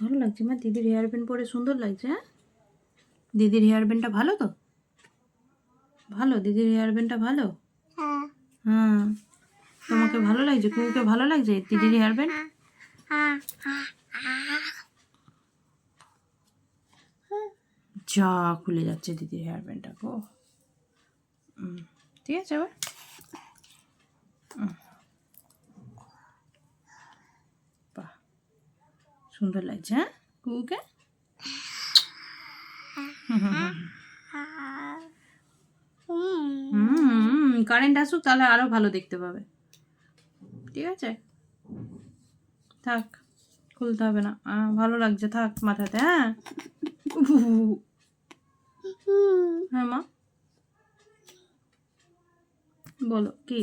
ভালো লাগছে মা, দিদির হেয়ার ব্যান্ড পরে সুন্দর লাগছে। হ্যাঁ, দিদির হেয়ার ব্যান্ডটা ভালো তো? ভালো, দিদির হেয়ার ব্যান্ডটা ভালো। হ্যাঁ, তোমাকে ভালো লাগছে? কুকুকে ভালো লাগছে দিদির হেয়ার ব্যান্ড? যা খুলে যাচ্ছে দিদির হেয়ার ব্যান্ডটা গো। ঠিক আছে আবার বাহ, সুন্দর লাগছে। হ্যাঁ কুকুকে। কারেন্ট আসুক তাহলে আরো ভালো দেখতে পাবে। ঠিক আছে, থাক, খুলতে হবে না। ভালো লাগছে, থাক মাথাতে। হ্যাঁ হ্যাঁ মা, বলো কি?